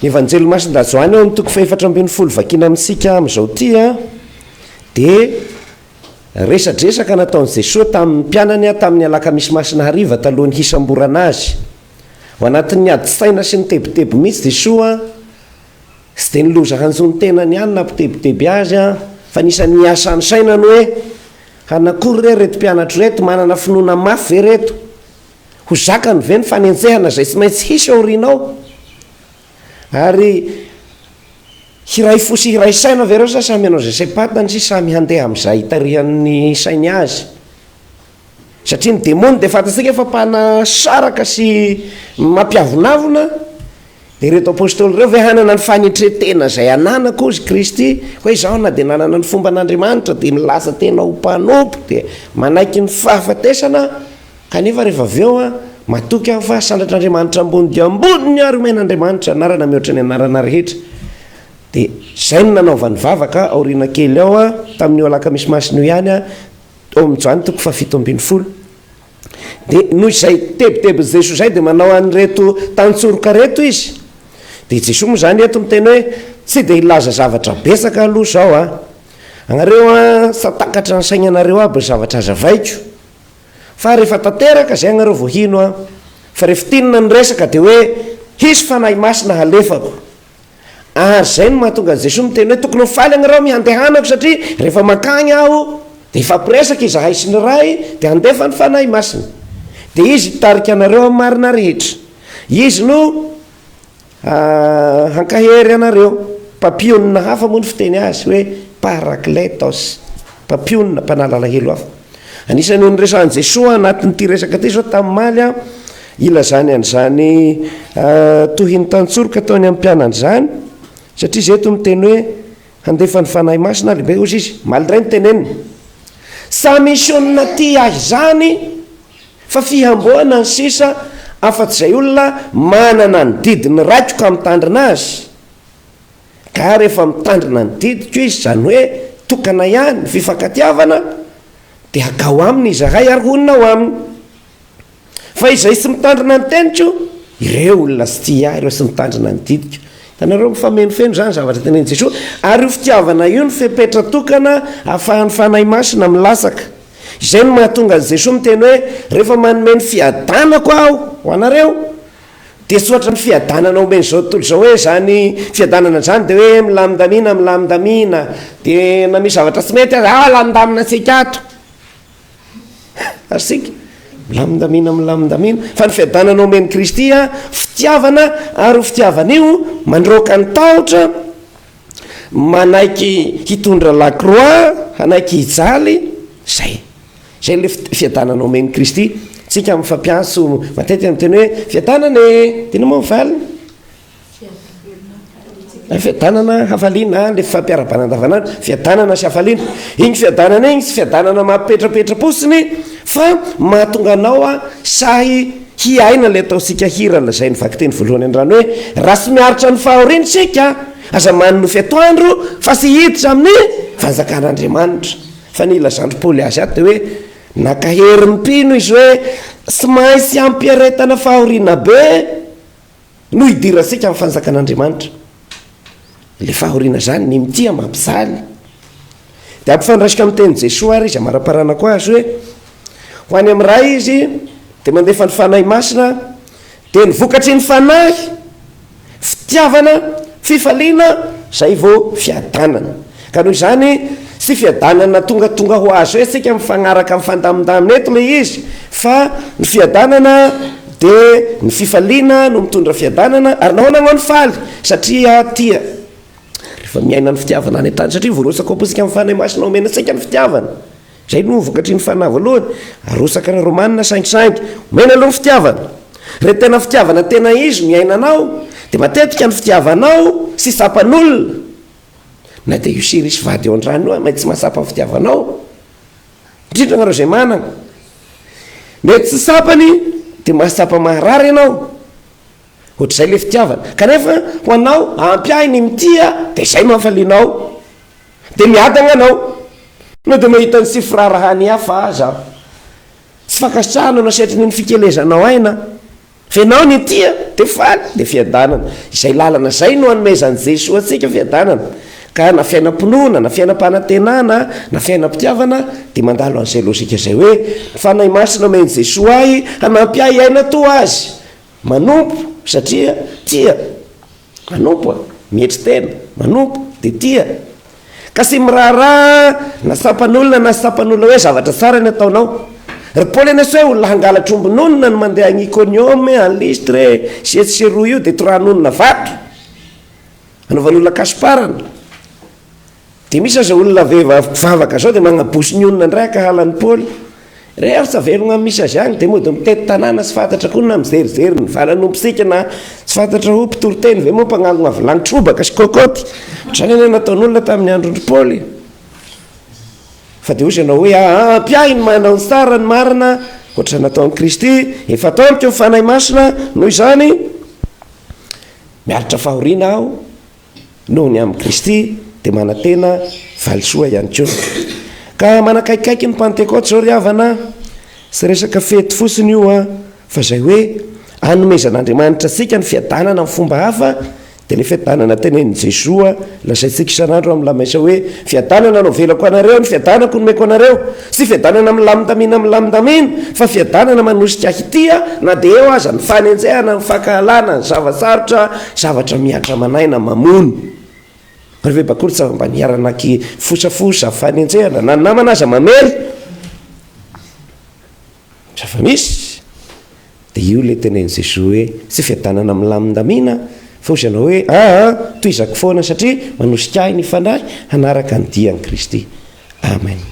evanjely masindazoany eo amin'ny toko fahefatra ambin'ny folo vakina amintsika amin'izao ty a dia resadresaka nataon'i Jesosy tamin'ny mpianany tamin'ny alakamisy masina hariva talohan'ny hisamborana azy ho anatin'ny adi-saina sy ny tebiteby mihitsy Jesosy sy dia niloza hanjony tenany ihany nampitebiteby azy fa nisan'ny miasa ny sainany hoe hanakory reto mpianatra reto manana finoana mafy ve reto ho zakany ve ny fanenjehana zay tsy maintsy hisy aorianao ary hiray fo sy hiray saina vereo sa samy anao zay sepatany sy samy handeha amin'izay hitarihan'ny sainy azy satria ny demony dia fantatsika efa mpana saraka sy mampiavonavona dia reto apôstôly ireo ve hanana ny fanetretena zay ananako izy Kristy hoe izao na dia nanana ny fomba an'Andriamanitra dia milaza tena ho mpanompo dia manaiky ny fahafatesana kanefa rehefa aveo matoky aho fa sandratr'Andriamanitra ambony dia ambony ny ary omen'Andriamanitra anarana mihoatra ny anarana rehetra dia zay no nanaovany vavaka aoriana kely ao tamin'io alakamisy masina io ihany ao amin'izany toko fahafito ambin'ny folo dia noho izay tebiteby Jesosy zay dia manao an'reto tantsoroka reto izy dia Jesosy moa zany eto miteny hoe tsy dia ilaza zavatra besaka aloha zao anareo satakatra ny sainanareo aby ny zavatra azavaiko fa rehefa tanteraka zay anareo voahino fa rehefa tinina ny resaka dia hoe hisy fanahy masina halefako ary zay no mahatonga Jesosy miteny hoe tokony faly anareo mihandehanako satria rehefa makagny aho dia ifampiresaka izahay sy ny ray dia handefa ny fanahy masina dia izy tarika anareo amin'ny marina rehetra izy no hankahery anareo mpampiona hafa moa ny fiteny azy hoe parakletos mpampiona mpanala alahelo hafa anisany nyresahan Jesosy anatin'ity resaka ty zao tamin'ny maly ilazany an'izany tohiny tantsoroka ataony amin'ny mpianany zany satria zeto miteny hoe handefa ny fanahy masina lehibe ozy izy maly ray nyteneniny samy isionina ty ahy zany fa fihamboana ny sisa afa-tsy zay olona manana ny didiny raiko ka mitandrina azy ka rehefa mitandrina ny didiko izy zany hoe tokana ihany fifankatiavana dia akao aminy izahay ary honina ao aminy fa izay sy mitandrina ny teniko ireo olona sy ty ahy ireo sy mitandrina ny didiko tanareo mifamenofeno zany zavatra teneny Jesosy ary io fitiavana io ny fepetra tokana ahafahan'ny fanahy masina milasaka izay no mahatonga ny Jesosy miteny hoe rehefa manome ny fiadanako aho ho anareo dia soatra ny fiadanana omeny zao tontolo zao hoe zany fiadanana zany dia hoe milamindamina dia na misy zavatra tsy mety azy lamindamina antsika ato asika milamindamina fa ny fiadanana omeny Kristy fitiavana ary ho fitiavana io mandroaka ny tahotra manaiky hitondra lacroix hanaiky hijaly zay le fiadanana omeny Kristy tsika mifampiaso matetika miteny hoe fiadanana tena moa mivaly fiadanana hafaliana le fampiarabana andavanandro fiadanana sy hafaliana iny fiadanana iny sy fiadanana mampipetrapetra posiny fa mahatonga anao sahy hiaina le ataosika hira lazay ny vakiteny voalohany andrano hoe raha sy miaritra ny fahoriany sika aza manino fiatoandro fa sy hiditra amin'ny fanjakan'Andriamanitra fa ny ilazandro Paoly azy ato dia hoe nakahery ny mpino izy hoe sy maintsy ampiaretana fahoriana be no hidirasika amin'ny fanjakan'Andriamanitra le fahoriana zany ny mitia mampijaly dia ampifandraisika amin'ny teny Jesosy ary izy amara-paranako azy hoe ho any amin'ny ray izy dia mandefa ny fanahy masina dia ny vokatry ny fanahy fitiavana fifaliana zay vao fiadanana ka noho izany sy fiadanana tongatonga ho azy hoe sika mifagnaraka amin'ny fandamindamina eto le izy fa ny fiadanana dia ny fifaliana no mitondra fiadanana ary nahoana anao ny faly satria tia rehefa miaina ny fitiavana any an-tany satria voarosaka aposika amin'ny fanahy masina omena sika ny fitiavana zay no vokatry ny fanahy voalohany arosaka ny Romanina 5:5 omena aloha ny fitiavana re tena fitiavana tena izy miainanao dia matetika ny fitiavanao sy sapan'olona na dia io siry isy vady eo an-drano mety tsy mahasapa ny fitiavanao indrindra anareo zay manana mety tsy sapany dia mahasapa maharary ianao ohatr'izay le fitiavana kanefa ho anao ampy ahy ny mitia dia izay no hafalianao dia miadana anao no dia mahita ny sy firarahany hafa aza tsy fankasitrahana no asetrany ny fikelezanao aina fenao ny tia de faly de fiadanana. Izay lalana zay no hanomezany Jesoa atsika fiadanana. Ka na fiainam-pinoana, na fiainam-panantenana, na fiainam-pitiavana de mandalo an'izay lozika zay hoe fanahy masina omeny Jesoa ahy hanampy ahy aina toa azy. Manompo satria tia. Manompo mihetry tena, manompo de tia. Ka sy miraharaha na sapan'olona na sapan'olona hoe zavatra tsara ny ataonao. Ry Paoly anaso hoe olona hangalatra ombinonina no mandeha any Iconium, any Listre, sy roa io de toranonina vato. Anaovan'olona kasiparana. De misy aza olona vavaka zao de magnaboso ny olona ndray akahalan'ny Paoly. Rehefa velogna misy azy agny de mody mitety tanàna sy fantatra koa na mizerizery ny valanomposika na sy fantatra ho mpitoroteny ve moa mpagnangona vilany trobaka sy kôkôty. Ohatrany any nataon'olona tamin'ny androndry Paoly. Fa de ozy ianao hoe ampiahy ny manao ny tsara ny marina ohatra nataon'i Kristy, efa atao amiko ny fanahy masina noho izany miaritra fahoriana aho noho ny amin'ny Kristy de manantena valisoa ihany koa. Ka manakaikaiky ny Pentecote zao ry havana sy resaka fety fotsiny io fa zay hoe hanomezan'Andriamanitra antsika ny fiadanana amin'ny fomba hafa. De le fiadanana tenen'i Jesoa lazaintsika isan'andro amin'ny lamaisa hoe fiadanana no velako anareo, ny fiadanako nomeko anareo, sy fiadanana milamindamina fa fiadanana manosika hitia na de eo aza ny fanenjehana, ny fankahalana, ny zavasarotra, zavatra miatra manaina mamono. Reve bakory tsy mba niaranaky fosafosa fanenjehana na namana aza mamely zava misy. De io le tenen'i Jesoa hoe tsy fiadanana milamindamina fa ozy ianao hoe toizako foana satria manosika ahy ny fanahy hanaraka ny dian'i Kristy. Amen.